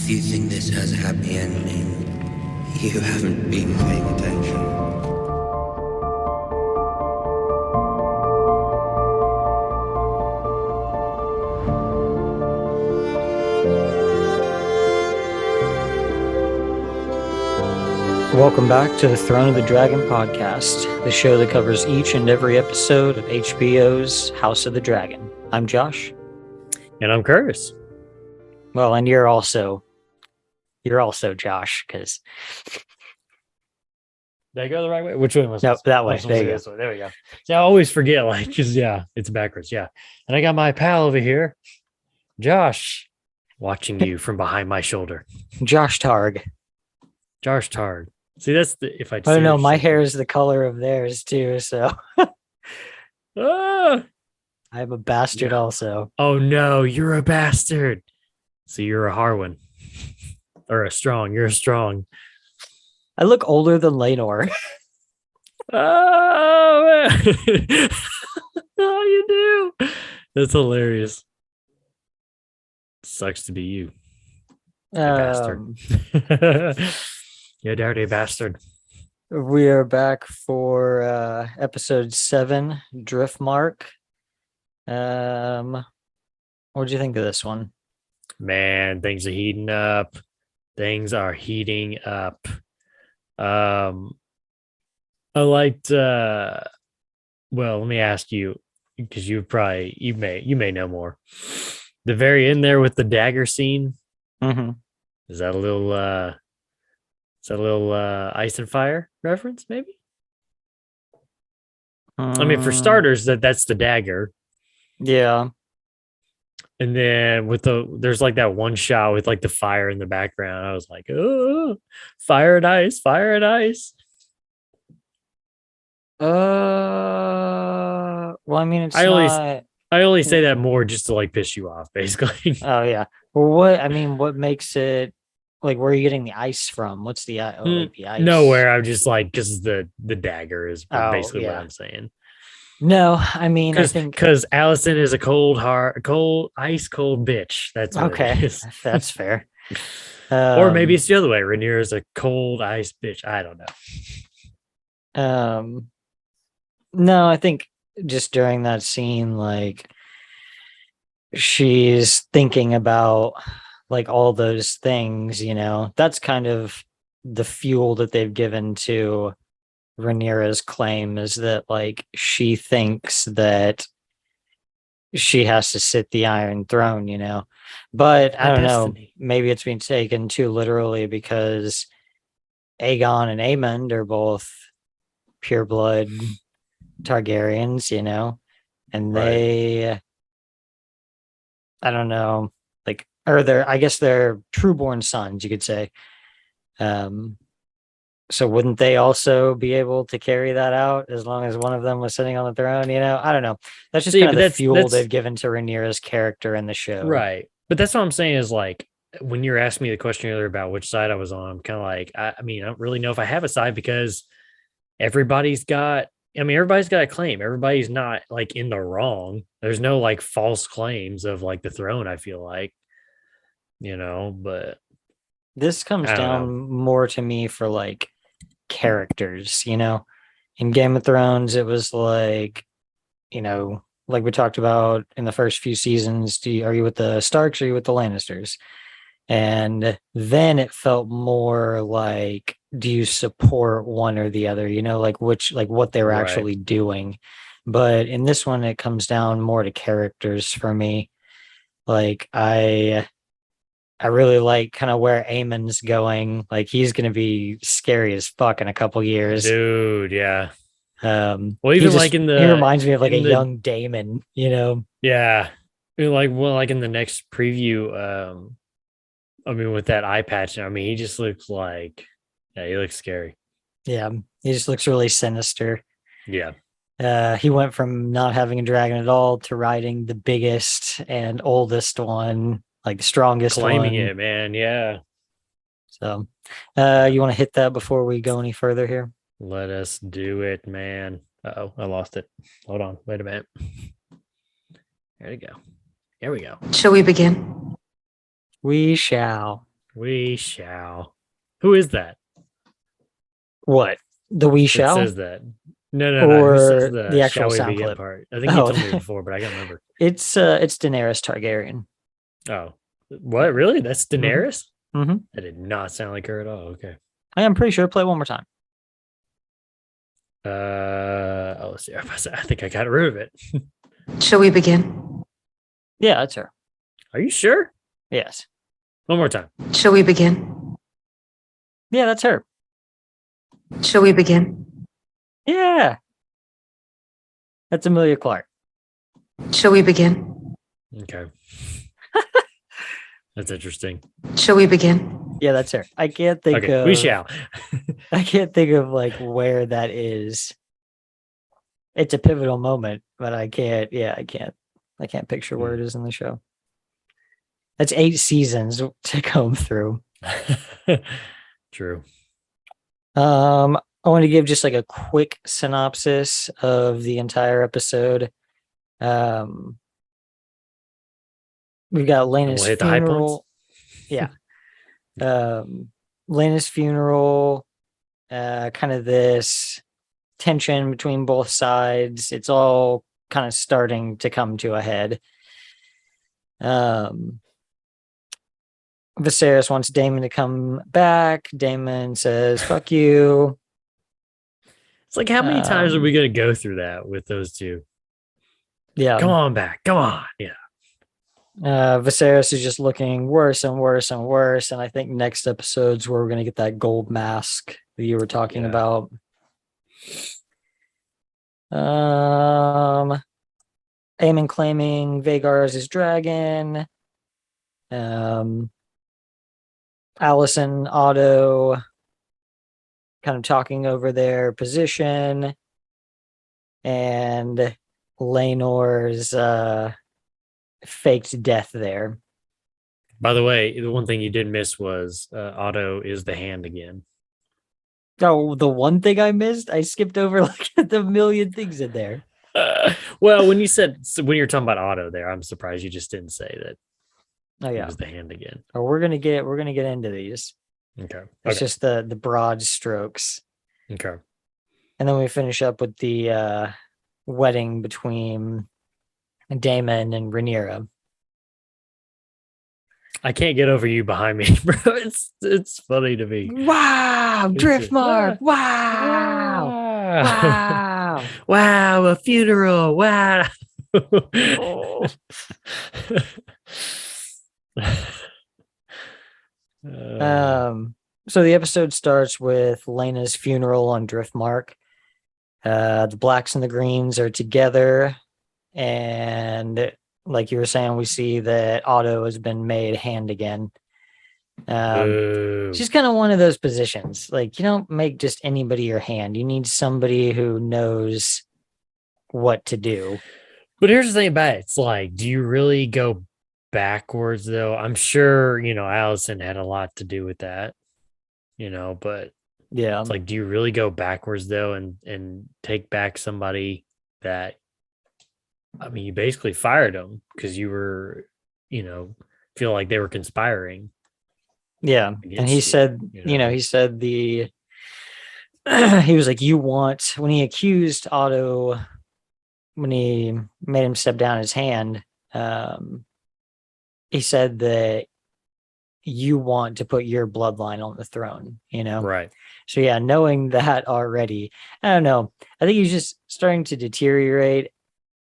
If you think this has a happy ending, you haven't been paying attention. Welcome back to the Throne of the Dragon podcast, the show that covers each and every episode of HBO's House of the Dragon. I'm Josh. And I'm Curtis. Well, and you're also Josh, because... Did I go the right way? Which way was Nope, that way. There you go. There we go. See, I always forget, because, it's backwards. Yeah. And I got my pal over here, Josh, watching you from behind my shoulder. Josh Targ. Josh Targ. See, that's the, if I don't know, my hair is the color of theirs too, so. I'm a bastard also. Oh no, you're a bastard. So you're a Harwin. Or a strong. You're a strong. I look older than Laenor. Oh, man. Oh, you do. That's hilarious. Sucks to be you. Bastard. You dirty bastard. We are back for episode 7, Driftmark. What'd you think of this one? Man, things are heating up. I liked well, let me ask you, because you may know more. The very end there with the dagger scene. Mm-hmm. Is that a little Ice and Fire reference, maybe? I mean, for starters, that's the dagger. Yeah. And then there's like that one shot with like the fire in the background. I was like, oh, fire and ice, fire and ice. Well, I mean, I only say that more just to like piss you off, basically. Oh yeah. Well, what makes it like? Where are you getting the ice from? What's the ice? Nowhere. I'm just like, because the dagger is basically what I'm saying. No, I mean, I think because Alicent is a ice cold bitch. That's what okay. It is. That's fair. Or maybe it's the other way. Rhaenyra is a cold ice bitch. I don't know. No, I think just during that scene, like she's thinking about like all those things, that's kind of the fuel that they've given to Rhaenyra's claim, is that like she thinks that she has to sit the Iron Throne, but I don't know, maybe it's being taken too literally, because Aegon and Aemond are both pureblood Targaryens, and they, I don't know, like, or I guess they're trueborn sons, you could say. So wouldn't they also be able to carry that out as long as one of them was sitting on the throne? I don't know. That's just kind of the fuel they've given to Rhaenyra's character in the show. Right. But that's what I'm saying is, like, when you're asking me the question earlier about which side I was on, I'm kind of like, I don't really know if I have a side, because everybody's got a claim. Everybody's not like in the wrong. There's no like false claims of like the throne, I feel like, but this comes down more to me for like characters, in Game of Thrones, it was like, like we talked about in the first few seasons, are you with the Starks or are you with the Lannisters? And then it felt more like, do you support one or the other, like what they were actually doing. But in this one, it comes down more to characters for me. Like I really like kind of where Aemond's going. Like he's going to be scary as fuck in a couple years. Dude, yeah. Well, even he reminds me of like a young Daemon, Yeah. Like in the next preview, with that eye patch, he just looks like, he looks scary. Yeah, he just looks really sinister. Yeah. He went from not having a dragon at all to riding the biggest and oldest one, like the strongest claiming one. It, man. Yeah. So, you want to hit that before we go any further here? Let us do it, man. Uh-oh, I lost it. Hold on. Wait a minute. There we go. Here we go. Shall we begin? We shall. We shall. Who is that? What? The we That shall? says that. No. Who says Or the the actual shall we sound begin clip? part? I think you Oh, told me before, but I can't remember. it's Daenerys Targaryen. Oh, what? Really? That's Daenerys? Mm-hmm. That did not sound like her at all. Okay. I am pretty sure. Play it one more time. Let's see. I think I got rid of it. Shall we begin? Yeah, that's her. Are you sure? Yes. One more time. Shall we begin? Yeah, that's her. Shall we begin? Yeah. That's Emilia Clarke. Shall we begin? Okay. That's interesting. Shall we begin? Yeah, that's her. I can't think Okay, of. we shall. I can't think of like where that is. It's a pivotal moment, but I can't. Yeah, I can't. I can't picture where it is in the show. That's 8 seasons to comb through. True. I want to give just like a quick synopsis of the entire episode. We've got Lena's we'll hit the high points. Yeah. Lena's funeral, kind of this tension between both sides. It's all kind of starting to come to a head. Viserys wants Daemon to come back. Daemon says, fuck you. It's like, how many times are we going to go through that with those two? Yeah. Come on back. Come on. Yeah. Viserys is just looking worse and worse and worse. And I think next episode's where we're going to get that gold mask that you were talking about. Aemond claiming Vhagar is his dragon. Alicent, Otto kind of talking over their position, and Laenor's faked death there. By the way, the one thing you did miss was Otto is the hand again. Oh, the one thing I missed, I skipped over like the million things in there. Well, when you're talking about Otto there, I'm surprised you just didn't say that. Oh yeah, it was the hand again. Oh, we're gonna get into these. Okay, it's just the broad strokes. Okay, and then we finish up with the wedding between Daemon and Rhaenyra. I can't get over you behind me, bro. It's funny to me. Wow, Driftmark. Wow. Wow. Wow, a funeral. Wow. Oh. So the episode starts with Lena's funeral on Driftmark. The blacks and the greens are together, and like you were saying, we see that Otto has been made hand again. She's kind of one of those positions. Like, you don't make just anybody your hand. You need somebody who knows what to do. But here's the thing about it. It's like, do you really go backwards though? I'm sure, Alicent had a lot to do with that, but yeah, it's like, do you really go backwards though and take back somebody that, I mean, you basically fired them because you were, feel like they were conspiring. Yeah. And he said, he said he was like, when he accused Otto, when he made him step down his hand, he said that you want to put your bloodline on the throne, Right. So yeah, knowing that already, I don't know. I think he's just starting to deteriorate,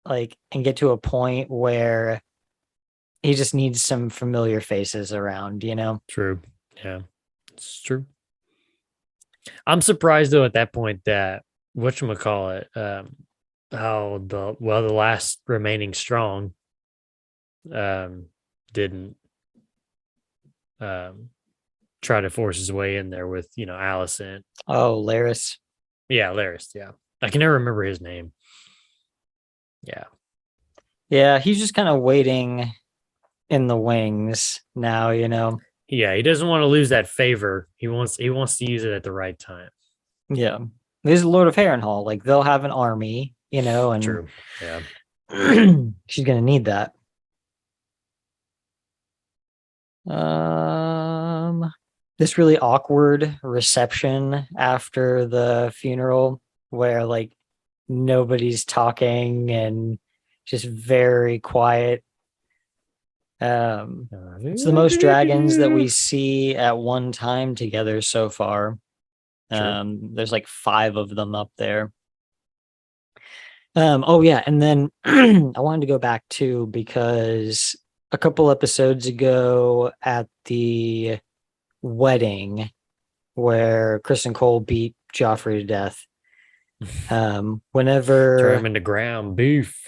and get to a point where he just needs some familiar faces around, True. Yeah, it's true. I'm surprised though at that point that whatchamacallit, the last remaining strong didn't try to force his way in there with Alicent. Oh, Larys. Yeah, Larys. Yeah, I can never remember his name. Yeah, he's just kind of waiting in the wings now. Yeah, he doesn't want to lose that favor. He wants to use it at the right time. Yeah, he's the Lord of Harrenhal. Like, they'll have an army, and True. Yeah, she's gonna need that. this really awkward reception after the funeral where like nobody's talking and just very quiet. It's the most dragons that we see at one time together so far. There's like 5 of them up there. Oh yeah, and then I wanted to go back too because a couple episodes ago at the wedding where Chris and Cole beat Joffrey to death. Whenever Throw him into ground beef.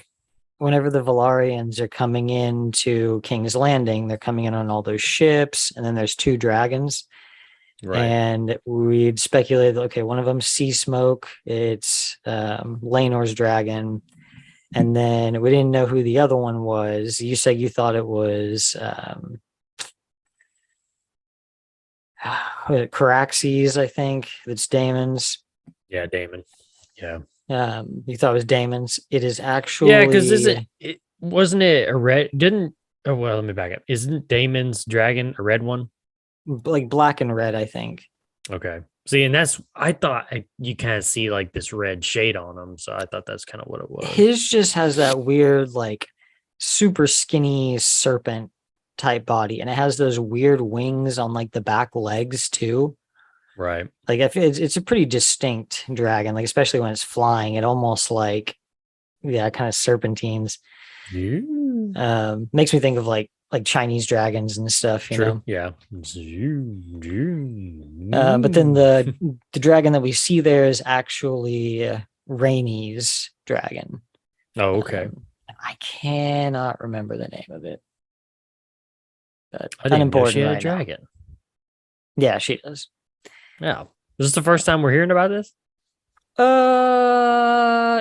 Whenever the Velaryons are coming into King's Landing, they're coming in on all those ships, and then there's 2 dragons. Right. And we'd speculated, okay, one of them sea smoke, it's Laenor's dragon. And then we didn't know who the other one was. You said you thought it was Caraxes, I think. That's Daemon's. Yeah, Daemon. Yeah. You thought it was Daemon's. It is actually because wasn't it a red? Let me back up. Isn't Daemon's dragon a red one? Like black and red, I think. Okay. See, and I thought you kind of see like this red shade on them, so I thought that's kind of what it was. His just has that weird, like, super skinny serpent type body, and it has those weird wings on like the back legs too. Right. Like it's a pretty distinct dragon, like especially when it's flying. It almost like, yeah, kind of serpentines. Makes me think of like Chinese dragons and stuff, you know. Yeah. But then the dragon that we see there is actually Rhaenys dragon. Oh, okay. I cannot remember the name of it. But I didn't know she had right a dragon. Now. Yeah, she does. Yeah. Is this the first time we're hearing about this?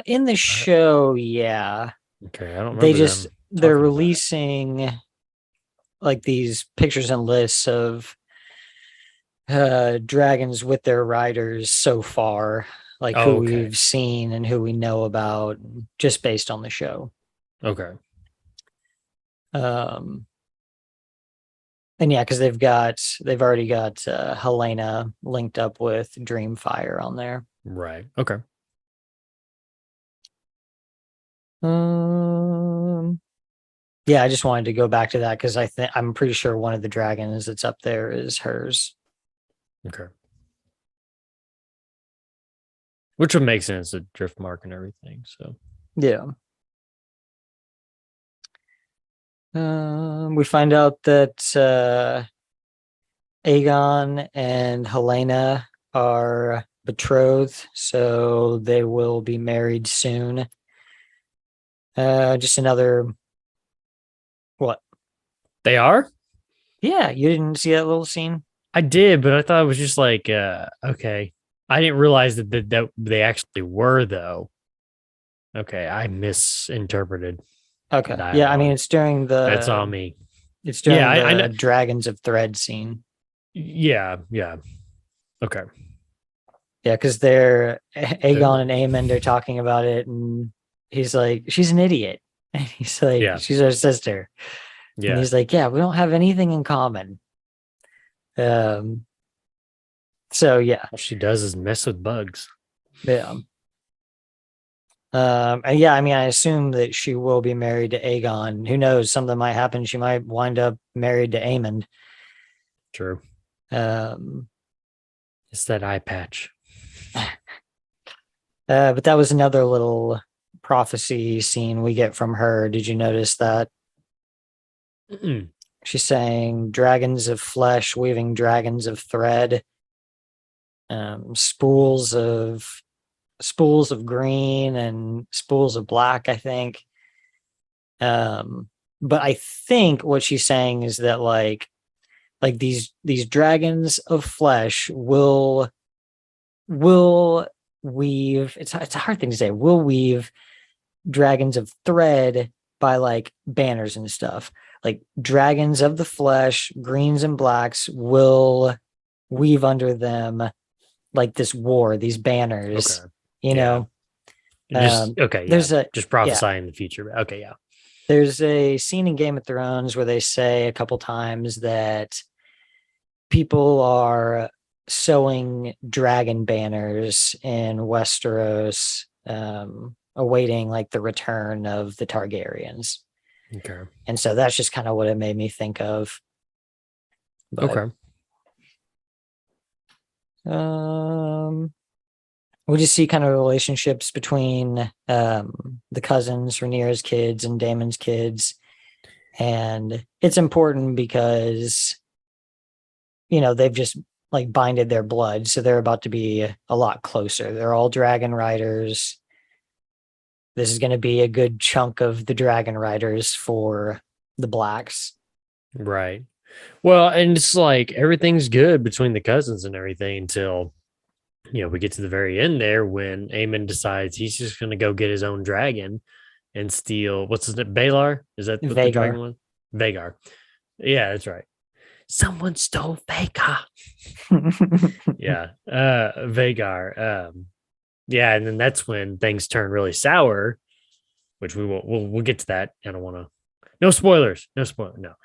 In the show, yeah. Okay, I don't remember. They're releasing like these pictures and lists of dragons with their riders so far, like who we've seen and who we know about, just based on the show. Okay. And yeah, because they've already got Helena linked up with Dreamfire on there. Right. Okay. Yeah, I just wanted to go back to that because I'm pretty sure one of the dragons that's up there is hers. Okay. Which would make sense, the Driftmark and everything. So yeah. We find out that Aegon and Helena are betrothed, so they will be married soon. Just another. What? They are? Yeah, you didn't see that little scene? I did, but I thought it was just like, okay. I didn't realize that they actually were, though. Okay, I misinterpreted. Okay. Yeah, I mean, it's during the... That's on me. It's during the Dragons of Thread scene. Yeah. Okay. Yeah, because they're... Aegon and Aemond are talking about it, and he's like, she's an idiot. And he's like, she's our sister. Yeah. And he's like, yeah, we don't have anything in common. So, yeah. All she does is mess with bugs. Yeah. And yeah, I mean, I assume that she will be married to Aegon. Who knows? Something might happen. She might wind up married to Aemond. True. It's that eye patch. But that was another little prophecy scene we get from her. Did you notice that? Mm-mm. She's saying dragons of flesh weaving dragons of thread, spools of green and spools of black, I think. But I think what she's saying is that like these dragons of flesh will weave, it's a hard thing to say, will weave dragons of thread by like banners and stuff. Like dragons of the flesh, greens and blacks, will weave under them like this war, these banners. Okay. You know, there's just prophesying the future. Okay, yeah. There's a scene in Game of Thrones where they say a couple times that people are sewing dragon banners in Westeros, awaiting like the return of the Targaryens. Okay. And so that's just kind of what it made me think of. But, Okay. we just see kind of relationships between the cousins, Rhaenyra's kids and Daemon's kids. And it's important because, you know, they've just like binded their blood. So they're about to be a lot closer. They're all dragon riders. This is going to be a good chunk of the dragon riders for the Blacks. Right. Well, and it's like everything's good between the cousins and everything until, you know, we get to the very end there when Aemond decides he's just going to go get his own dragon and steal, what's his name? Balar? Is that what the dragon was? Vhagar. Yeah, that's right. Someone stole Vhagar. Yeah. Vhagar. Yeah, and then that's when things turn really sour, which we'll get to that. I don't want to. No spoilers. No.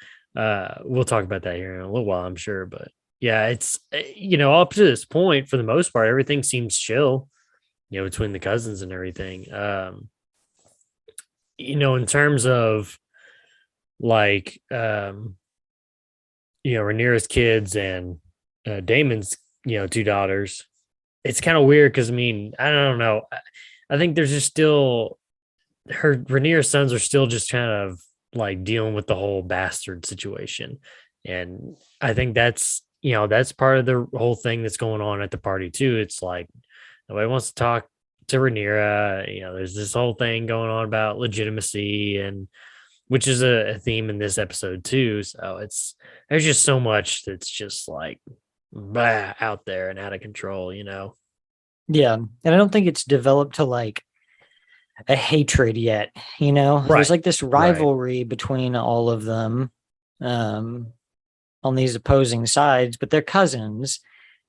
We'll talk about that here in a little while, I'm sure. But yeah, it's, you know, up to this point, for the most part, everything seems chill, you know, between the cousins and everything. You know, in terms of like, you know, Rhaenyra's kids and Daemon's, you know, two daughters. It's kind of weird because, I mean, I don't know. I think there's just still Rhaenyra's sons are still just kind of like dealing with the whole bastard situation. And I think that's, you know, that's part of the whole thing that's going on at the party too. It's like nobody wants to talk to Rhaenyra. You know, there's this whole thing going on about legitimacy, and which is a theme in this episode too. So there's just so much that's just like out there and out of control, you know? Yeah. And I don't think it's developed to like a hatred yet, you know? Right. There's like this rivalry between all of them on these opposing sides, but they're cousins.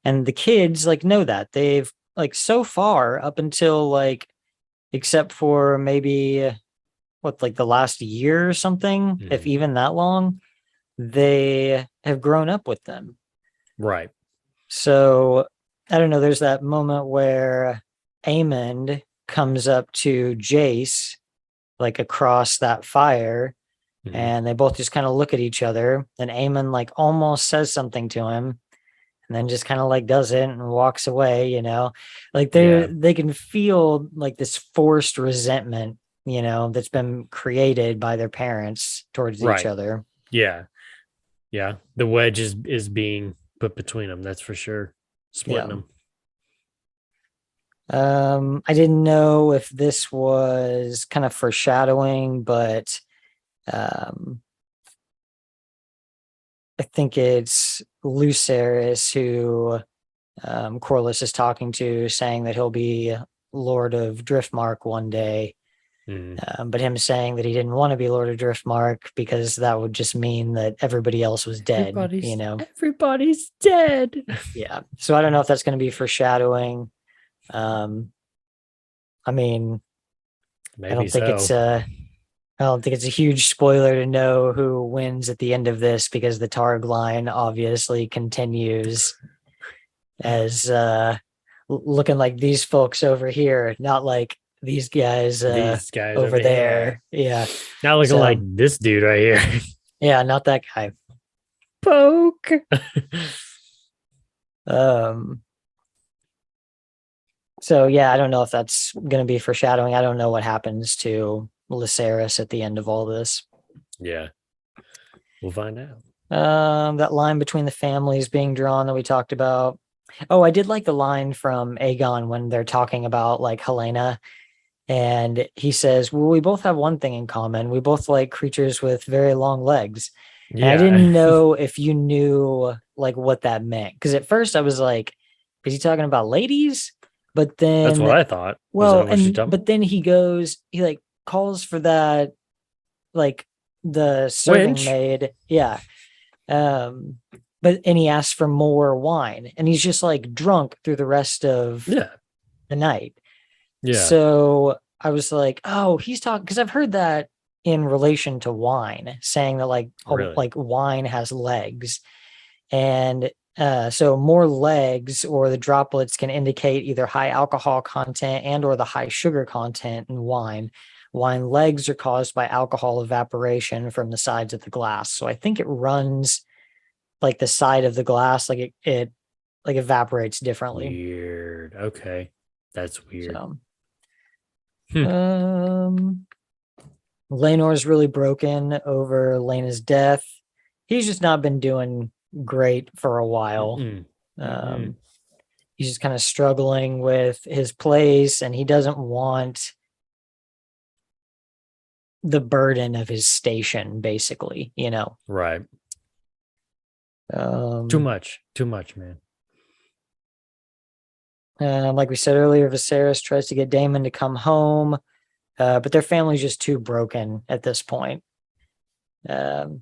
And the kids like know that. They've like so far up until like, except for maybe like the last year or something, if even that long, they have grown up with them. Right. So I don't know. There's that moment where Aemond comes up to Jace, like across that fire, and they both just kind of look at each other. And Aemond like almost says something to him, and then just kind of like does it and walks away. You know, like they can feel like this forced resentment, you know, that's been created by their parents towards each other. Yeah. Yeah. The wedge is being put between them. That's for sure. Splitting them. I didn't know if this was kind of foreshadowing, but I think it's Viserys who Corlys is talking to, saying that he'll be Lord of Driftmark one day. But him saying that he didn't want to be Lord of Driftmark because that would just mean that everybody else was dead. You know, everybody's dead. Yeah. So I don't know if that's going to be foreshadowing. I mean, maybe I don't think it's a huge spoiler to know who wins at the end of this, because the Targ line obviously continues as looking like these folks over here, not like these guys over there. Yeah. Not looking like this dude right here. Yeah, not that guy. Poke. So yeah, I don't know if that's going to be foreshadowing. I don't know what happens to Viserys at the end of all this. Yeah. We'll find out. That line between the families being drawn that we talked about. Oh, I did like the line from Aegon when they're talking about like Helena. And he says, well, we both have one thing in common. We both like creatures with very long legs. Yeah. And I didn't know if you knew like what that meant. Because at first I was like, is he talking about ladies? But then that's what I thought. Well, but then he like calls for that, like the serving maid. Yeah. And he asks for more wine, and he's just like drunk through the rest of the night. Yeah. So I was like, oh, he's talking, because I've heard that in relation to wine, saying that like, like wine has legs. And So more legs or the droplets can indicate either high alcohol content and or the high sugar content in wine. Wine legs are caused by alcohol evaporation from the sides of the glass. So I think it runs like the side of the glass, like it like evaporates differently. Weird. Okay. That's weird. So Hmm. Laenor's really broken over Laena's death. He's just not been doing great for a while. He's just kind of struggling with his place, and he doesn't want the burden of his station, basically, you know. Right. Too much, man. Like we said earlier, Viserys tries to get Daemon to come home, but their family's just too broken at this point. You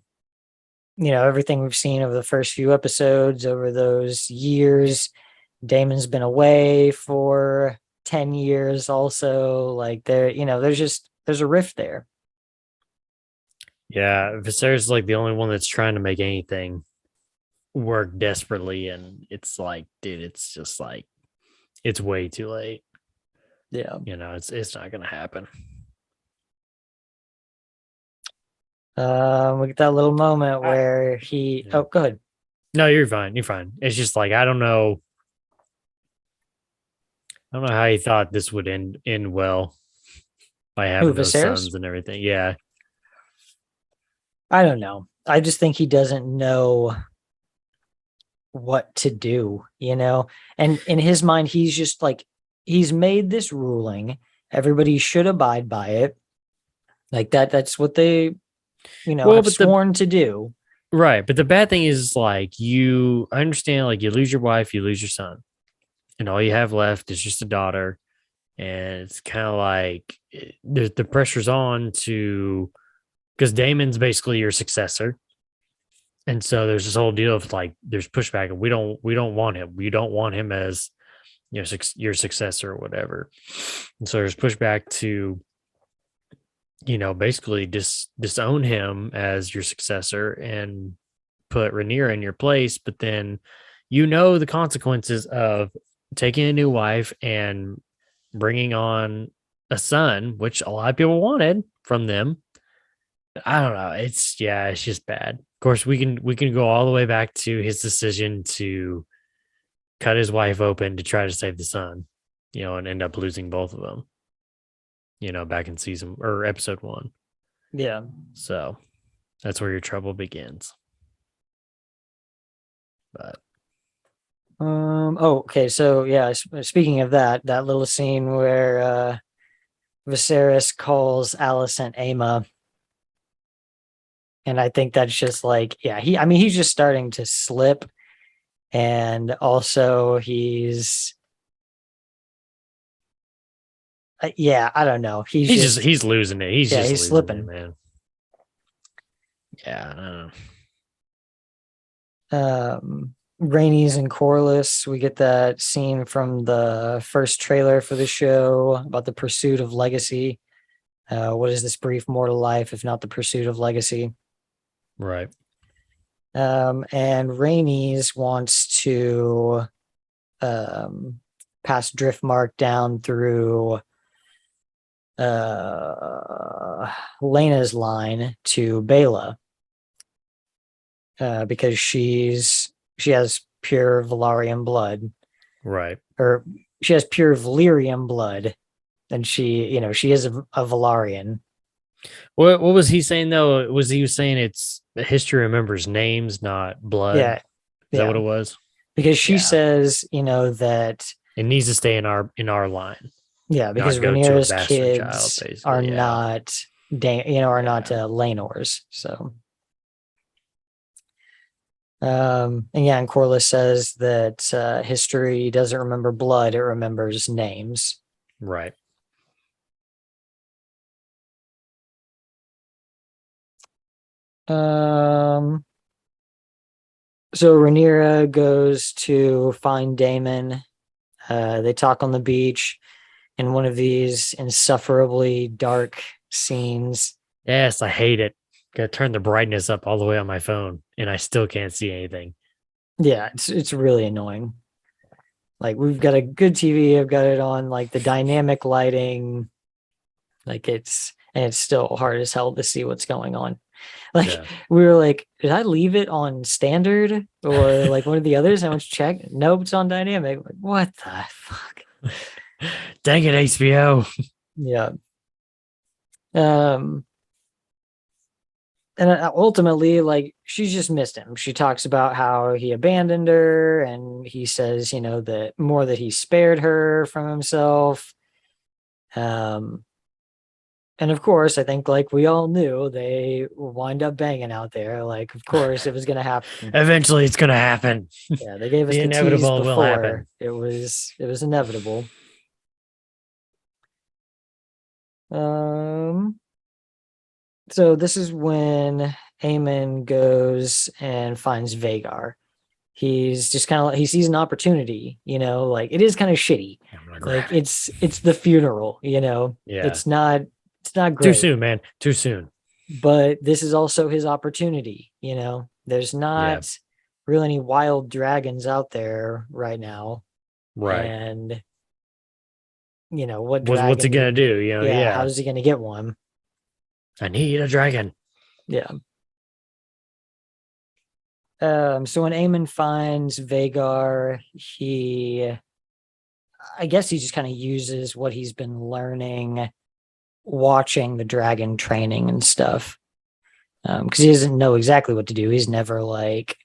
know, everything we've seen over the first few episodes, over those years, Daemon's been away for 10 years also. Like there's a rift there. Yeah, Viserys is like the only one that's trying to make anything work desperately, and it's like, dude, it's just like it's way too late. Yeah. You know, it's not gonna happen. We get that little moment where he Yeah. oh go ahead. No, you're fine. You're fine. It's just like I don't know how he thought this would end well by having those Viserys? sons and everything. Yeah. I don't know. I just think he doesn't know what to do, you know? And in his mind, he's just like, he's made this ruling. Everybody should abide by it. Like that's what they, have sworn to do. Right. But the bad thing is like I understand, like you lose your wife, you lose your son, and all you have left is just a daughter. And it's kind of like the pressure's on because Damon's basically your successor. And so there's this whole deal of like, there's pushback, and we don't want him. We don't want him as your successor or whatever. And so there's pushback to, basically disown him as your successor and put Rhaenyra in your place. But then, the consequences of taking a new wife and bringing on a son, which a lot of people wanted from them. I don't know. It's just bad. Of course, we can go all the way back to his decision to cut his wife open to try to save the son, and end up losing both of them, back in season or episode 1. Yeah. So that's where your trouble begins. But okay. So yeah, speaking of that little scene where Viserys calls Alicent Aemond. And I think that's just like, he's just starting to slip. And also he's, I don't know. He's losing it. He's just slipping, man. Yeah, I don't know. Rhaenys and Corlys, we get that scene from the first trailer for the show about the pursuit of legacy. What is this brief mortal life if not the pursuit of legacy? Right. And Rhaenys wants to pass Driftmark down through Lena's line to Baela because she has pure Valyrian blood. Right. Or she has pure Valyrian blood, and she is a Valyrian. What was he saying though? He was saying it's history remembers names, not blood? Yeah. Is that what it was? Because she says, that it needs to stay in our line. Yeah, because Rhaenyra's kids are not, not Laenor's. So, and Corlys says that history doesn't remember blood; it remembers names. Right. So Rhaenyra goes to find Daemon. They talk on the beach in one of these insufferably dark scenes. Yes, I hate it. Gotta turn the brightness up all the way on my phone, and I still can't see anything. Yeah, it's really annoying. Like we've got a good TV, I've got it on like the dynamic lighting, like it's still hard as hell to see what's going on. Like Yeah. we were like, did I leave it on standard or like one of the others? I went to check. Nope, it's on dynamic. Like, what the fuck? Dang it, HBO. Yeah. Um, and ultimately, like she's just missed him. She talks about how he abandoned her, and he says, that more that he spared her from himself. Um, and of course, I think like we all knew they wind up banging out there. Like, of course, it was gonna happen. Eventually, it's gonna happen. Yeah, they gave us The the tease inevitable will happen. before. It was inevitable. So this is when Aemond goes and finds Vhagar. He's just kind of he sees an opportunity, like it is kind of shitty. I'm gonna Like grab it. it's the funeral, Yeah. It's not Too great. soon, man. Too soon. But this is also his opportunity, There's not really any wild dragons out there right now. Right. And what What's he dragon? gonna do? Yeah, how's he gonna get one? I need a dragon. Yeah. So when Aemon finds Vhagar, I guess he just kind of uses what he's been learning, watching the dragon training and stuff. Because he doesn't know exactly what to do. He's never like,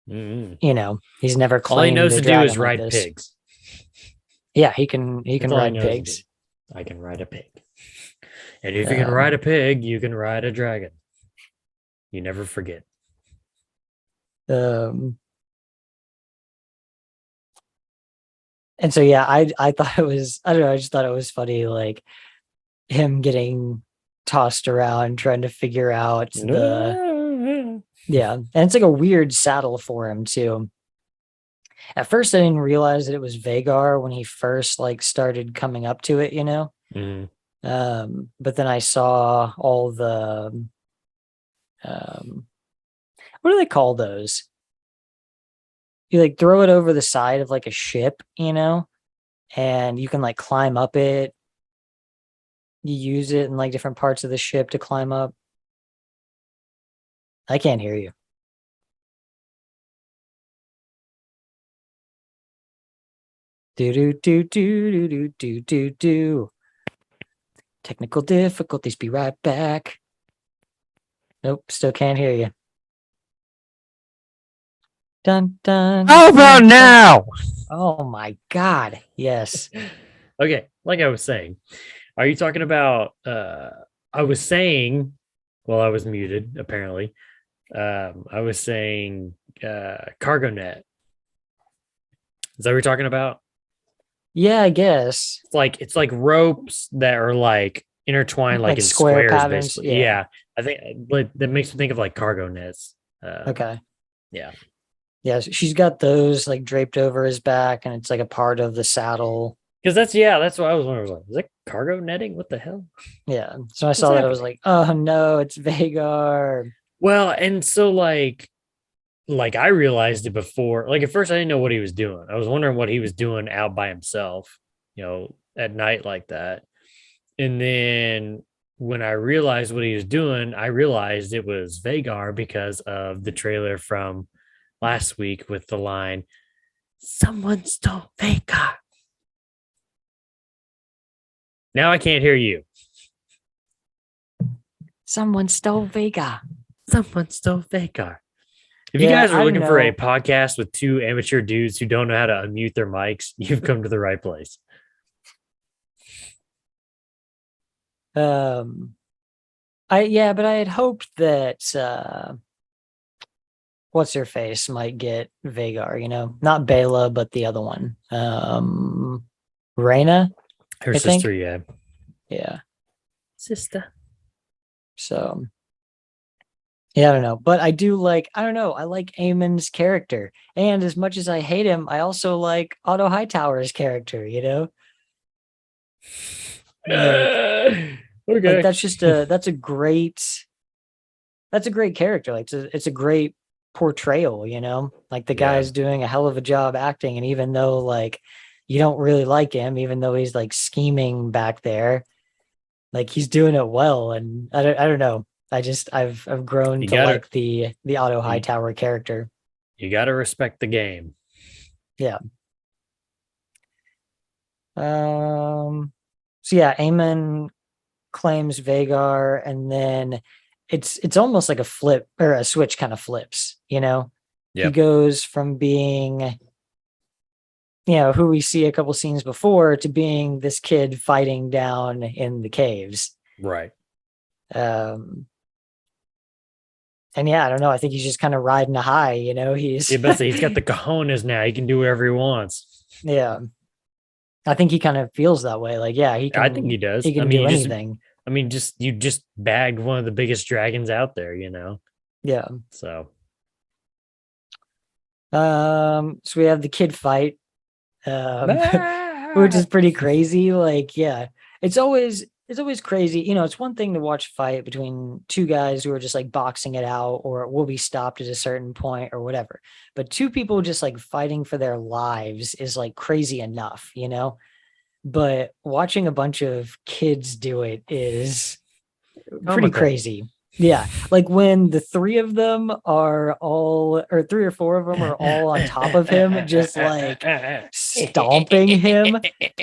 he's never claimed All he knows a to do dragon is like ride this. pigs. Yeah, he can That's all he ride knows to pigs. do. I can ride a pig. And if you can ride a pig, you can ride a dragon. You never forget. And so yeah, I thought it was, I don't know, I just thought it was funny, like him getting tossed around trying to figure out and it's like a weird saddle for him too. At first I didn't realize that it was Vhagar when he first like started coming up to it, but then I saw all the what do they call those? You like throw it over the side of like a ship, and you can like climb up it. You use it in like different parts of the ship to climb up. I can't hear you. Do do do do do do do do do. Technical difficulties. Be right back. Nope, still can't hear you. Dun dun. How about now? Oh my god! Yes. Okay, like I was saying, are you talking about? I was saying, well, I was muted apparently. I was saying cargo net. Is that what you're talking about? Yeah, I guess. It's like ropes that are like intertwined, like in square squares, patterns. basically. Yeah, I think that makes me think of like cargo nets. Okay. Yeah. Yeah, she's got those like draped over his back, and it's like a part of the saddle. Because that's what I was wondering. I was like, is that cargo netting? What the hell? Yeah. So I saw that. I was like, oh no, it's Vhagar. Well, and so like I realized it before. Like at first, I didn't know what he was doing. I was wondering what he was doing out by himself, at night like that. And then when I realized what he was doing, I realized it was Vhagar because of the trailer from last week with the line, "Someone stole Vhagar." Now I can't hear you. Someone stole Vhagar. Someone stole Vhagar. If you guys are looking for a podcast with two amateur dudes who don't know how to unmute their mics, you've come to the right place. But I had hoped that what's her face might get Vhagar, not Bela, but the other one. Rhaena? Her sister, yeah. Yeah. Sister. So yeah, I don't know. But I do like, I don't know, I like Aemond's character. And as much as I hate him, I also like Otto Hightower's character, Okay. Like that's a great character. Like it's a great portrayal, you know, like the Yeah. guy's doing a hell of a job acting. And even though like you don't really like him, even though he's like scheming back there, like he's doing it well. And I don't know. I've grown You to gotta- like the Otto Hightower character. You got to respect the game. Yeah. So yeah, Aemond claims Vhagar, and then it's almost like a flip or a switch kind of flips, you know? He Yep. goes from being, you know, who we see a couple scenes before to being this kid fighting down in the caves. Right. And yeah, I don't know. I think he's just kind of riding a high, you know. He's Yeah, but he's got the cojones now. He can do whatever he wants. yeah. I think he kind of feels that way. Like, yeah, he can. I think he does. He can I mean, do you just- anything. I mean, you just bagged one of the biggest dragons out there, you know. Yeah. So So we have the kid fight, which is pretty crazy. Like, yeah, it's always crazy. You know, it's one thing to watch a fight between two guys who are just like boxing it out, or will be stopped at a certain point or whatever. But two people just like fighting for their lives is like crazy enough, you know. But watching a bunch of kids do it is pretty Comical. crazy. Yeah. Like when the three of them are all, or three or four of them are all on top of him, just like stomping him.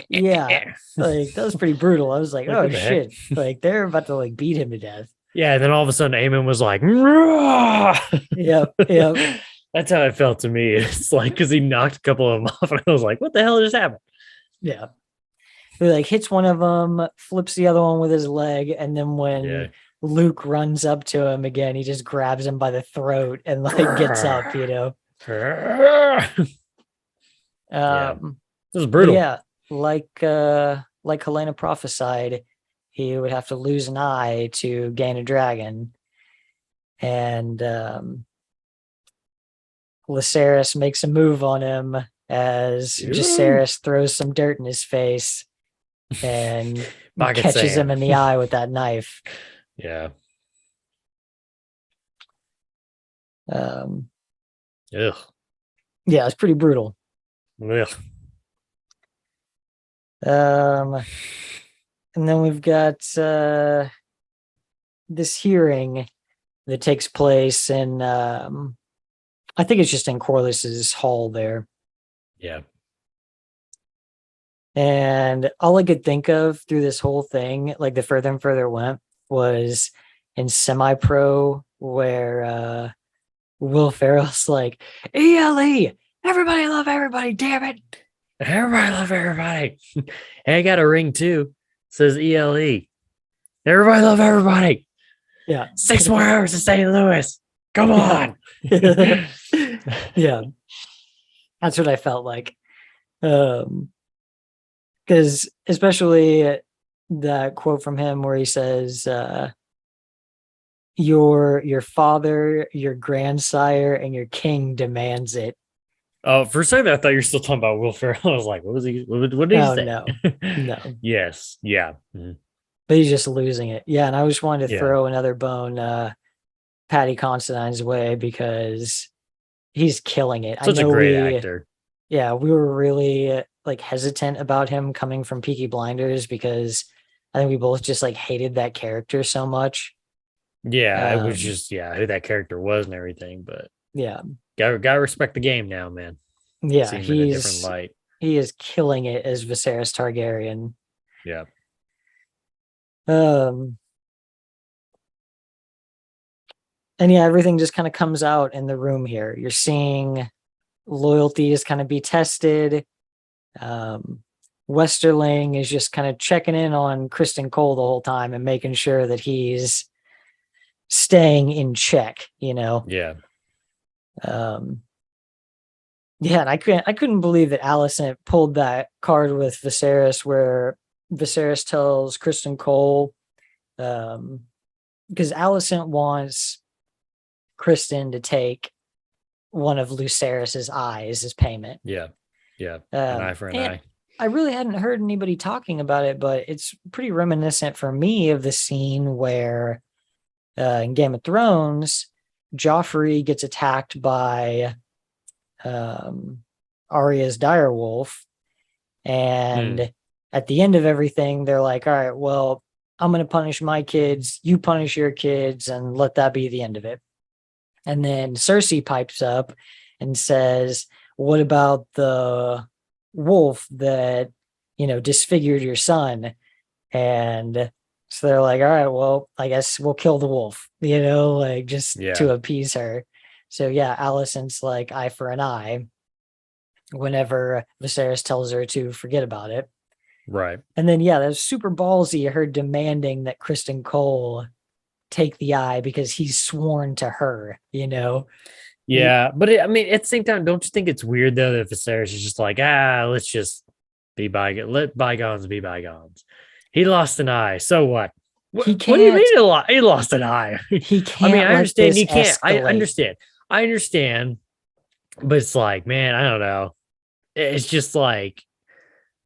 Yeah. Like that was pretty brutal. I was like, Like, oh what the heck? shit. Like they're about to like beat him to death. Yeah, and then all of a sudden Aemond was like, "Rah!" Yep. Yep. That's how it felt to me. It's like because he knocked a couple of them off, and I was like, "What the hell just happened?" Yeah. He like hits one of them, flips the other one with his leg, and then when Yeah. Luke runs up to him again, he just grabs him by the throat and like gets up, you know. Yeah. This This is brutal. Yeah, like Helena prophesied, he would have to lose an eye to gain a dragon. And Viserys makes a move on him as Ew. Viserys throws some dirt in his face and Pocket catches sand. him in the eye with that knife. Yeah. Um, Ugh. yeah, it's pretty brutal. Ugh. And then we've got this hearing that takes place in I think it's just in Corlys's hall there. Yeah. And all I could think of through this whole thing, like the further and further it went, was in semi-pro where Will Ferrell's like, ELE, everybody love everybody, damn it. Everybody love everybody. Hey, I got a ring too. It says ELE. Everybody love everybody. Yeah. 6 more hours to St. Louis. Come on. Yeah. That's what I felt like. Because especially that quote from him where he says, your father, your grandsire, and your king demands it. Oh, for a second, I thought you were still talking about Will Ferrell. I was like, what was he? What did he Oh, say? no. No. Yes. Yeah. Mhm. But he's just losing it. Yeah, and I just wanted to Yeah. throw another bone Patty Considine's way because he's killing it. Such I a know great actor. Yeah, we were really like hesitant about him coming from Peaky Blinders because I think we both just like hated that character so much. Yeah, it was Um, just who that character was and everything. But Yeah. gotta respect the game now, man. Yeah, See him in a different light. he is killing it as Viserys Targaryen. Yeah. And yeah, everything just kind of comes out in the room here. You're seeing loyalties kind of be tested. Westerling is just kind of checking in on Kristen Cole the whole time and making sure that he's staying in check, you know? Yeah. Yeah, and I couldn't believe that Alicent pulled that card with Viserys where Viserys tells Kristen Cole, because Alicent wants Kristen to take one of Lucerys's eyes as payment. Yeah. Yeah. An eye for an and eye. I really hadn't heard anybody talking about it, but it's pretty reminiscent for me of the scene where in Game of Thrones, Joffrey gets attacked by Arya's direwolf, and at the end of everything, they're like, all right, well, I'm going to punish my kids, you punish your kids, and let that be the end of it. And then Cersei pipes up and says, what about the wolf that, disfigured your son? And so they're like, all right, well, I guess we'll kill the wolf, just to appease her. So yeah, Alicent's like eye for an eye whenever Viserys tells her to forget about it. Right. And then, yeah, that was super ballsy, her demanding that Kristen Cole take the eye because he's sworn to her, Yeah, but at the same time, don't you think it's weird though that Viserys is just like, let's just be let bygones be bygones. He lost an eye, so what? What do you mean he lost an eye? He can't. I understand you can't. Escalate. I understand, but it's like, man, I don't know. It's just like,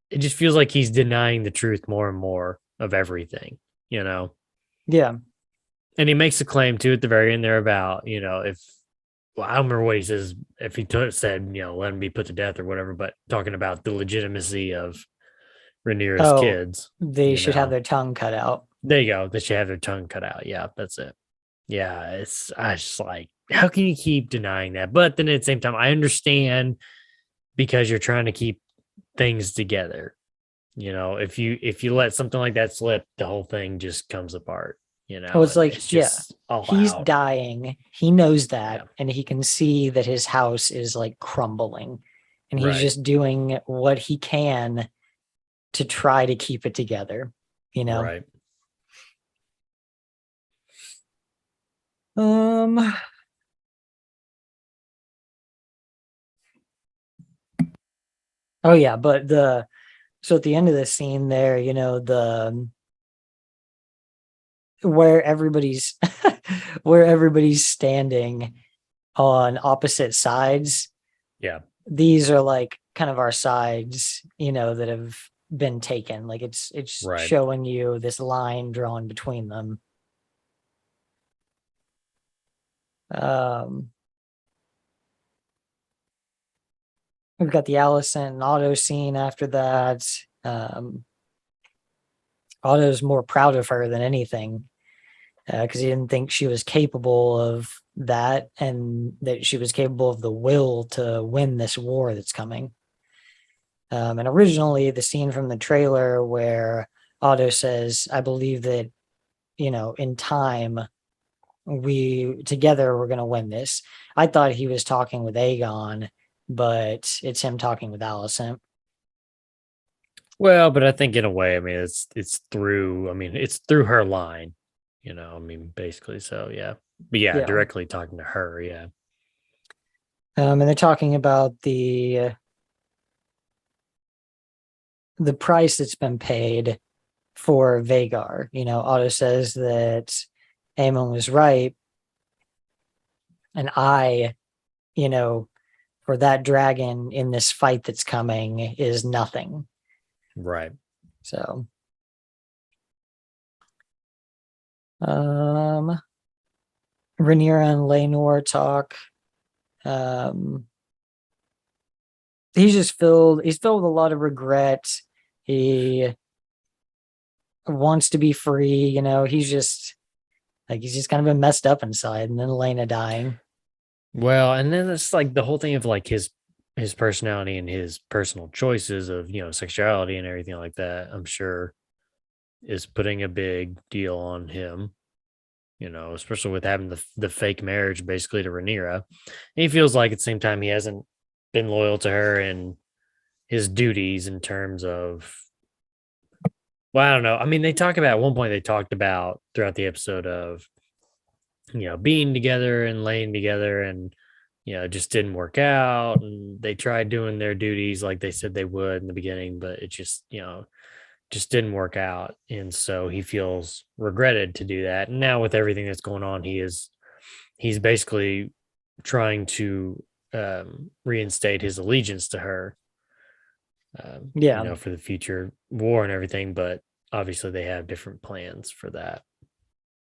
it just feels like he's denying the truth more and more of everything, Yeah. And he makes a claim too at the very end there about, I don't remember what he says, if he said, let him be put to death or whatever, but talking about the legitimacy of Rhaenyra's kids. They should have their tongue cut out. There you go. They should have their tongue cut out. Yeah, that's it. Yeah, I just like, how can you keep denying that? But then at the same time, I understand because you're trying to keep things together. If you let something like that slip, the whole thing just comes apart. It's like, he's dying. He knows that, and he can see that his house is like crumbling, and he's just doing what he can to try to keep it together. Right. Oh yeah, but so at the end of the scene there, where everybody's standing on opposite sides. Yeah. These are like kind of our sides, that have been taken. Like it's showing you this line drawn between them. We've got the Alicent and Otto scene after that. Otto's more proud of her than anything because he didn't think she was capable of that, and that she was capable of the will to win this war that's coming. And originally, the scene from the trailer where Otto says, I believe that, in time, we're going to win this. I thought he was talking with Aegon, but it's him talking with Alicent. Well, but I think in a way, it's through her line, basically. So yeah, but yeah, directly talking to her. Yeah. And they're talking about the price that's been paid for Vhagar. Otto says that Aemond was right, and for that dragon in this fight that's coming is nothing. Right. So, Rhaenyra and Laenor talk. He's filled with a lot of regret. He wants to be free, he's just kind of been messed up inside, and then Laena dying. Well, and then it's like the whole thing of like his personality and his personal choices of, sexuality and everything like that, I'm sure is putting a big deal on him, especially with having the fake marriage basically to Rhaenyra. And he feels like at the same time he hasn't been loyal to her and his duties in terms of, well, I don't know. They talk about at one point, they talked about throughout the episode of, being together and laying together, and it just didn't work out, and they tried doing their duties like they said they would in the beginning, but it just didn't work out, and so he feels regretted to do that. And now with everything that's going on, he's basically trying to reinstate his allegiance to her, for the future war and everything, but obviously they have different plans for that.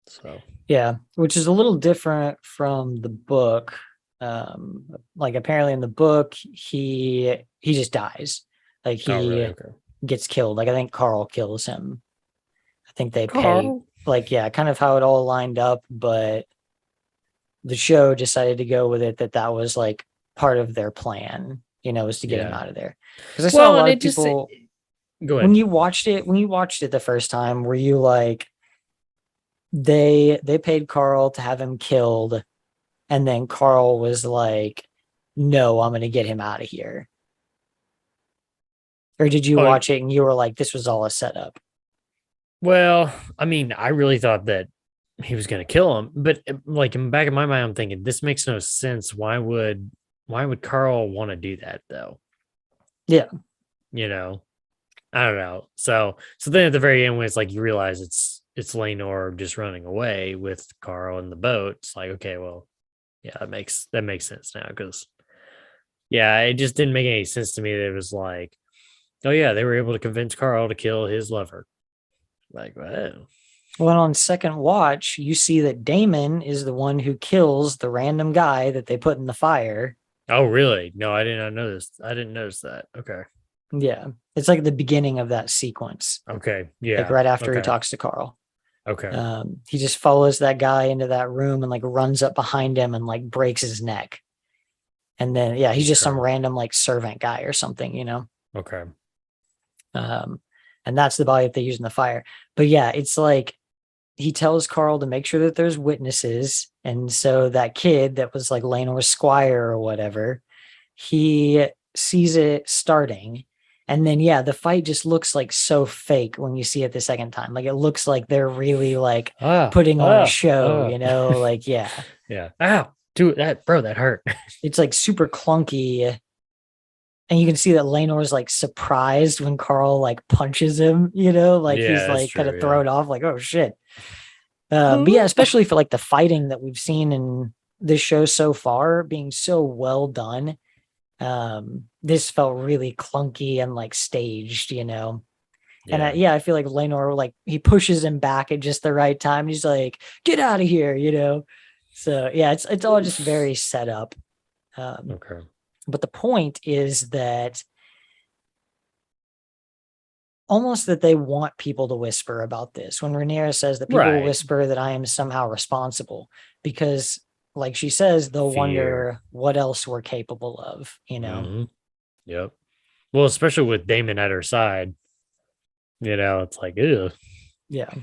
So Yeah, which is a little different from the book. Like apparently in the book, he just dies. Like oh really? he Okay. gets killed. Like I think Carl kills him. I think they pay Carl. like yeah, kind of how it all lined up, but the show decided to go with it that was like part of their plan, was to get him Yeah. out of there. Because I saw a Well, and lot of it just people go when ahead. you watched it the first time, were you like they paid Carl to have him killed, and then Carl was like, "No, I'm going to get him out of here." Or did you Oh, watch it and you were like, "This was all a setup"? well, I mean, I really thought that he was going to kill him, but like in the back of my mind, I'm thinking this makes no sense. Why would Carl want to do that though? Yeah, You know, I don't know. So then at the very end, when it's like you realize it's Lenore just running away with Carl in the boat, it's like okay, well, yeah, that makes sense now because yeah, it just didn't make any sense to me that it was like, oh yeah, they were able to convince Carl to kill his lover. Like, wow. well, on second watch, you see that Damon is the one who kills the random guy that they put in the fire. Oh, really? No, I did not notice. I didn't notice that. Okay. Yeah, it's like the beginning of that sequence, Okay. like Yeah. right after he Okay. talks to Carl. Okay. He just follows that guy into that room and like runs up behind him and like breaks his neck. And then, yeah, he's just some Okay. random like servant guy or something. Okay. Um, and that's the body that they use in the fire. But yeah, it's like he tells Carl to make sure that there's witnesses. And so that kid that was like Lanore's squire or whatever, he sees it starting. And then, yeah, the fight just looks like so fake when you see it the second time. Like it looks like they're really like putting on a show, like, yeah, Yeah. Ow. Dude, that bro, that hurt. it's like super clunky. And you can see that Lanore's like surprised when Carl like punches him, like Yeah, he's that's like kind true. of Yeah. thrown off, like, oh shit. But yeah, especially for like the fighting that we've seen in this show so far being so well done. This felt really clunky and like staged. And Yeah. yeah, I feel like Lenore, like he pushes him back at just the right time. He's like, get out of here. So yeah, it's all just very set up. Okay. But the point is that almost that they want people to whisper about this. When Rhaenyra says that people will Right. whisper that I am somehow responsible, because like she says, they'll Fear. wonder what else we're capable of. Mhm. Yep. Well, especially with Damon at her side, it's like, ew. Yeah.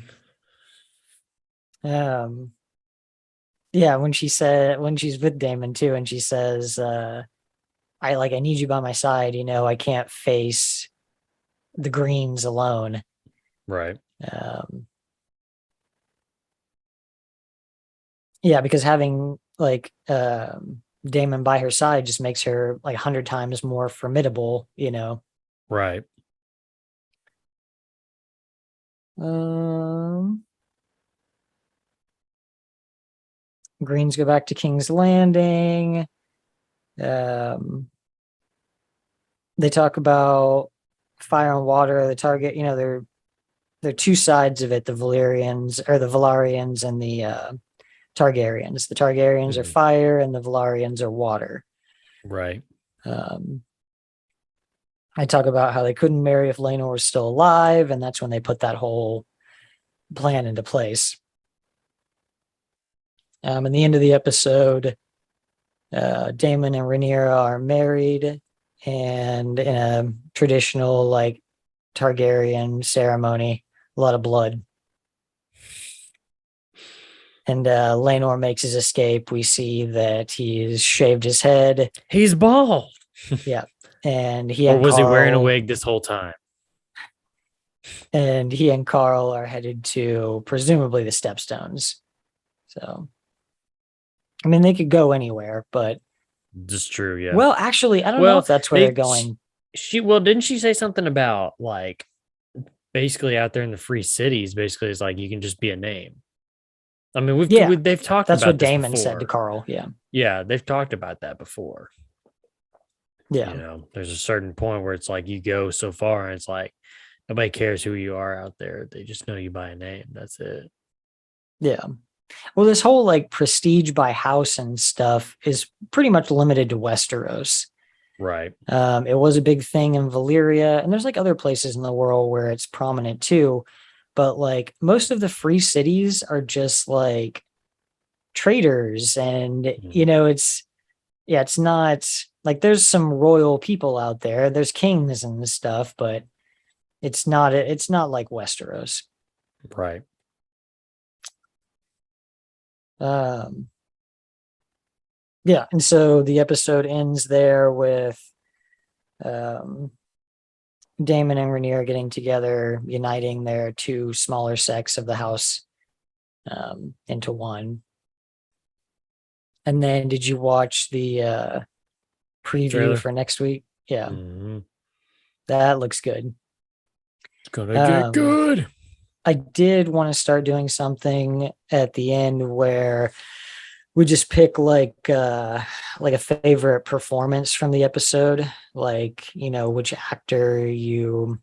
Yeah, when she's with Damon too, and she says, I need you by my side, I can't face the Greens alone. Right. Yeah, because having like Damon by her side just makes her like 100 times more formidable. Right. Greens go back to King's Landing. They talk about fire and water, the target, they're two sides of it, the Valyrians or the Valarians and the Targaryens. The Targaryens are Mhm. fire and the Valarians are water. Right. I talk about how they couldn't marry if Laenor was still alive, and that's when they put that whole plan into place. In the end of the episode, Daemon and Rhaenyra are married, and in a traditional like Targaryen ceremony, a lot of blood. And Laenor makes his escape. We see that he's shaved his head. He's bald. Yeah. And he Or and was he wearing a Carl wig this whole time? and he and Carl are headed to presumably the Stepstones. So I mean they could go anywhere, but Just true, yeah. well, actually, I don't know Well, if that's where they're going. Didn't she say something about like basically out there in the free cities, basically it's like you can just be a name. I mean, Yeah, they've talked That's about what this Damon before. said to Carl. Yeah. Yeah, they've talked about that before. Yeah. There's a certain point where it's like you go so far and it's like nobody cares who you are out there. They just know you by a name. That's it. Yeah. Well, this whole like prestige by house and stuff is pretty much limited to Westeros. Right. It was a big thing in Valyria, and there's like other places in the world where it's prominent too. But like most of the free cities are just like traders, and it's not like there's some royal people out there. There's kings and stuff, but it's not like Westeros. Right. Um, yeah, and so the episode ends there with um, Daemon and Rhaenyra getting together, uniting their two smaller sects of the house into one. And then, did you watch the preview Trailer? for next week? Yeah, Mhm. that looks good. It's gonna get good. I did want to start doing something at the end where we just pick like a favorite performance from the episode, like which actor you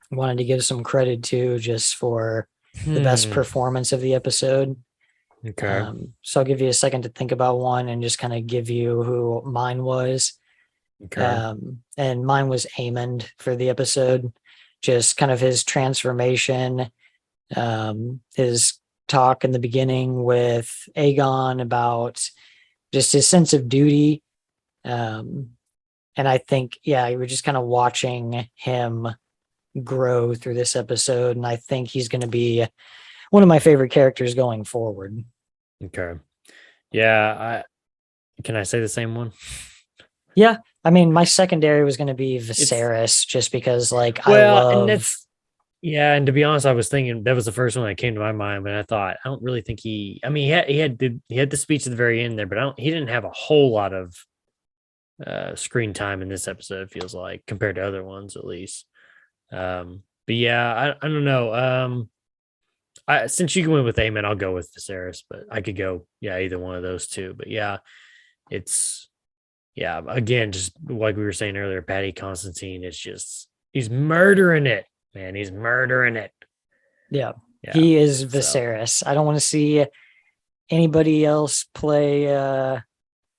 wanted to give some credit to just for the best performance of the episode. Okay. So I'll give you a second to think about one and just kind of give you who mine was. Okay. And mine was Aemond for the episode, just kind of his transformation, his talk in the beginning with Aegon about just his sense of duty. And I think, you were just kind of watching him grow through this episode. And I think he's going to be one of my favorite characters going forward. Okay. Yeah. Can I say the same one? Yeah. I mean, my secondary was going to be Viserys just because I love. And to be honest, I was thinking that was the first one that came to my mind, but I thought I don't really think he had the speech at the very end there, but he didn't have a whole lot of screen time in this episode, it feels like, compared to other ones at least. But yeah, I don't know. Since you can win with Aemon, I'll go with Viserys, but I could go either one of those two. But yeah, again, just like we were saying earlier, Patty Constantine is just he's murdering it, man. He's murdering it. Yeah. He is Viserys. So. I don't want to see anybody else play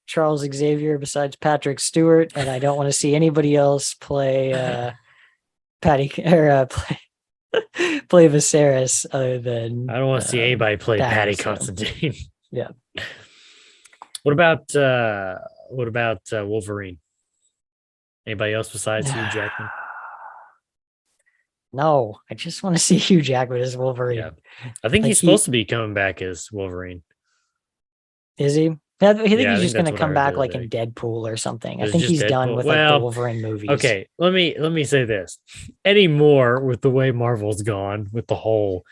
Charles Xavier besides Patrick Stewart, and I don't want to see anybody else play play Viserys other than. I don't want to see anybody play Patty Constantine. Yeah. What about Wolverine? Anybody else besides Hugh Jackman? No, I just want to see Hugh Jackman as Wolverine. Yeah. I think he's supposed to be coming back as Wolverine. Is he? I think he's just going to come back like in Deadpool or something. I think he's Deadpool? Done with like the Wolverine movies. Okay, let me say this. Anymore with the way Marvel's gone with the whole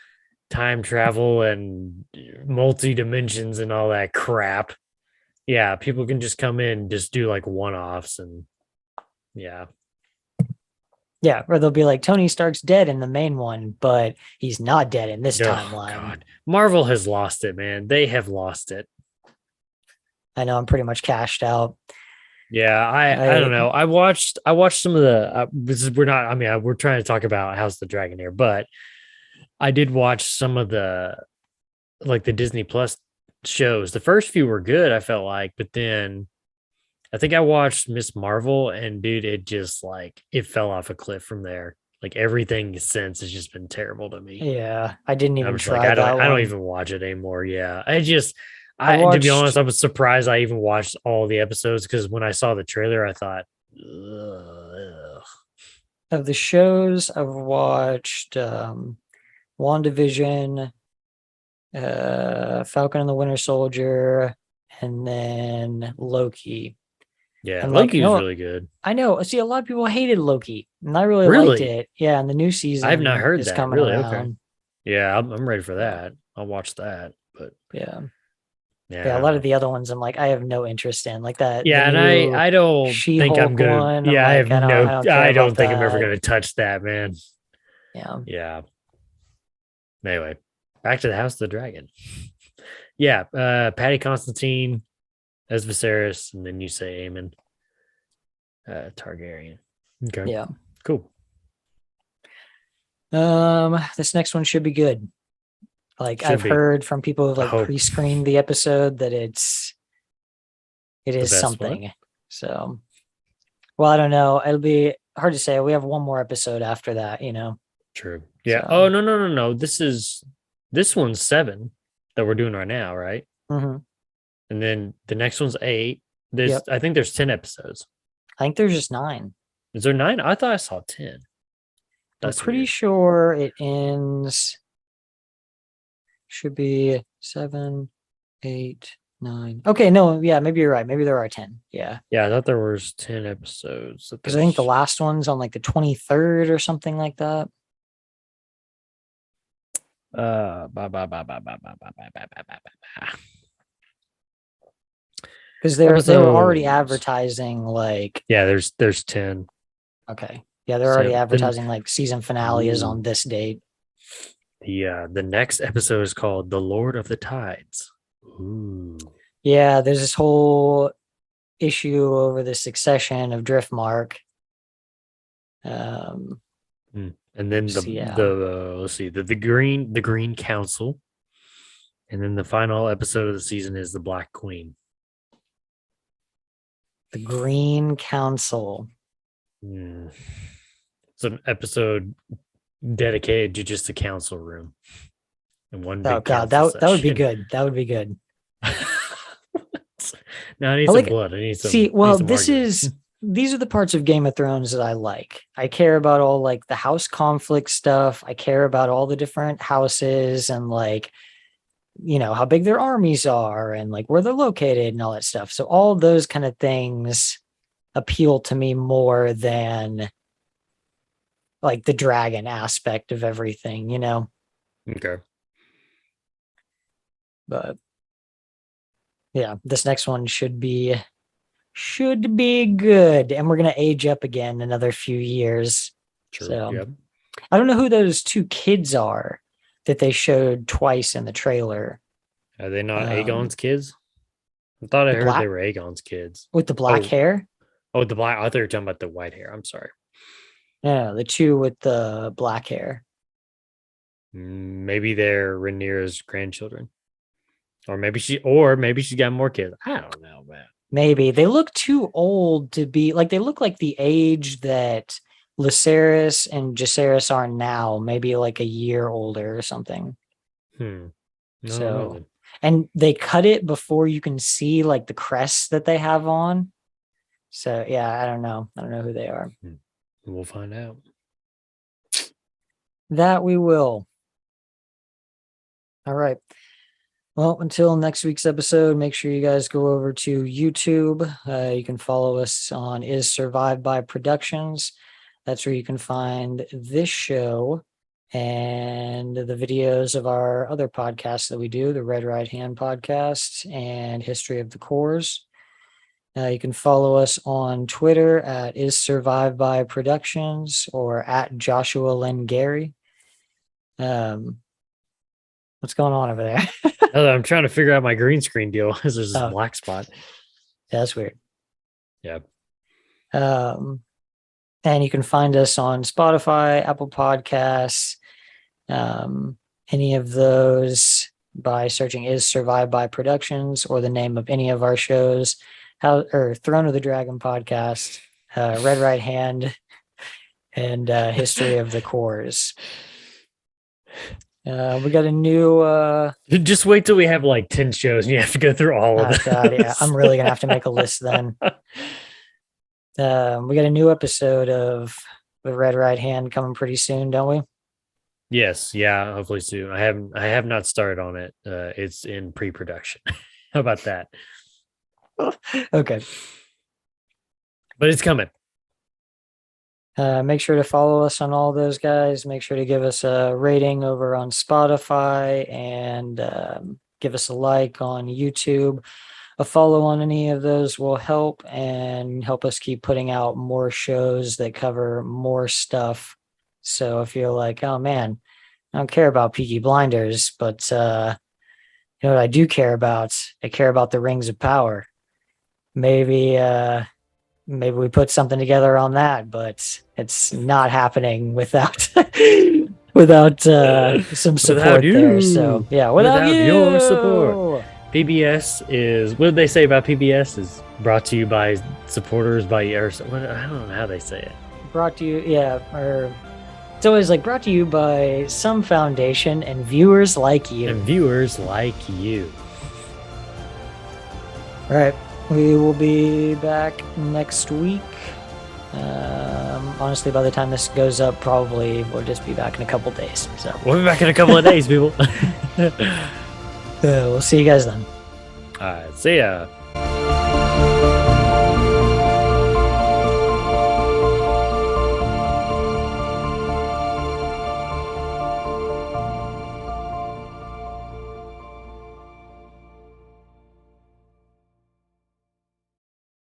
time travel and multi-dimensions and all that crap. Yeah, people can just come in, just do like one-offs and yeah. Yeah, or they'll be like, Tony Stark's dead in the main one, but he's not dead in this timeline. God. Marvel has lost it, man. They have lost it. I know, I'm pretty much cashed out. Yeah, I don't know. I watched some of the we're trying to talk about House of the Dragon here, but I did watch some of the Disney Plus shows. The first few were good, I felt like, but then I think I watched Miss Marvel, and dude, it just it fell off a cliff from there. Like everything since has just been terrible to me. Yeah, I didn't even try. I don't even watch it anymore. Yeah, to be honest, I was surprised I even watched all the episodes because when I saw the trailer, I thought, ugh. Of the shows, I've watched WandaVision, Falcon and the Winter Soldier, and then Loki. Yeah, and Loki was really good. I know. See, a lot of people hated Loki, and I really liked it. Yeah, and the new season I've not heard that. Coming really? around. Okay. Yeah, I'm ready for that. I'll watch that. But yeah, a lot of the other ones I'm like, I have no interest in, like that. Yeah, and I don't think I'm gonna. One, yeah, like, I don't think I'm ever gonna touch that, man. Yeah. Yeah. Anyway, back to the House of the Dragon. Yeah, Patty Constantine as Viserys, and then you say Aemond Targaryen. Okay. Yeah. Cool. This next one should be good. Like Should I've be. heard from people who've I like hope. pre-screened the episode that it is best something. So, well, I don't know. It'll be hard to say. We have one more episode after that, you know. True. Yeah. So- Oh no. This one's 7 that we're doing right now, right? Mhm. And then the next one's 8. Yep. I think there's 10 episodes. I think there's just 9. Is there 9? I thought I saw 10. I'm That's pretty weird. sure it ends. Should be 7, 8, 9. Okay, no, yeah, maybe you're right. Maybe there are 10. Yeah, Yeah, I thought there was 10 episodes. because I think the last one's on like the 23rd or something like that. Because they were already Episodes. advertising like Yeah, there's 10. okay, yeah, they're already 7. advertising like season finale is on Ooh. this date. The next episode is called The Lord of the Tides. Ooh. Yeah, there's this whole issue over the succession of Driftmark. And then So, yeah. let's see, the Green Council. And then the final episode of the season is the Black Queen. The Green Council. It's an episode dedicated to just the council room. And one Oh big god, council that would be session. good. That would be good. No, I need I some like- blood. I need some. See, I need well, some this argument. is these are the parts of Game of Thrones that I like. I care about all like the house conflict stuff. I care about all the different houses and like you know how big their armies are and like where they're located and all that stuff. So all those kind of things appeal to me more than like the dragon aspect of everything, you know. Okay. But yeah, this next one should be good, and we're gonna age up again another few years. True. So, Yep. I don't know who those 2 kids are that they showed twice in the trailer. Are they not Um, Aegon's kids? I thought I the heard black- they were Aegon's kids. With the black Oh. hair. Oh, the black. I thought you were talking about the white hair. I'm sorry. No, the 2 with the black hair. Maybe they're Rhaenyra's grandchildren, or maybe she's got more kids. I don't know, man. Maybe they look too old to be like they look like the age that Viserys and Jacaerys are now, maybe like a year older or something. No, So- then. And they cut it before you can see like the crests that they have on. So yeah, I don't know. I don't know who they are. We'll find out. That we will. All right. Well, until next week's episode, make sure you guys go over to YouTube. You can follow us on Is Survived by Productions. That's where you can find this show and the videos of our other podcasts that we do, the Red Right Hand podcast and History of the Cores. You can follow us on Twitter at Is Survived by Productions or at Joshua Len Gary. What's going on over there? I'm trying to figure out my green screen deal. There's this Oh. black spot. That's weird. Yeah. And you can find us on Spotify, Apple Podcasts, any of those by searching Is Survived by Productions or the name of any of our shows, Throne of the Dragon podcast, Red Right Hand, and History of the Cores. We got a new Just wait till we have like 10 shows and you have to go through all of them. God, yeah, I'm really gonna have to make a list then. We got a new episode of the Red Right Hand coming pretty soon, don't we? Yes, yeah, hopefully soon. I have not started on it. It's in pre-production. How about that? Okay. But it's coming. Make sure to follow us on all those guys. Make sure to give us a rating over on Spotify and give us a like on YouTube. A follow on any of those will help and help us keep putting out more shows that cover more stuff. So if you're like, oh man, I don't care about Peaky Blinders, but you know what I do care about? I care about the Rings of Power. Maybe we put something together on that, but it's not happening without without some support you. there. So yeah, without your you. support. PBS is, what did they say about PBS? Is brought to you by supporters by, or I don't know how they say it. Brought to you, yeah, or it's always like brought to you by some foundation and viewers like you. And viewers like you. All right, we will be back next week. Honestly, by the time this goes up, probably we'll just be back in a couple days. So We'll be back in a couple of days, people. we'll see you guys then. All right, see ya.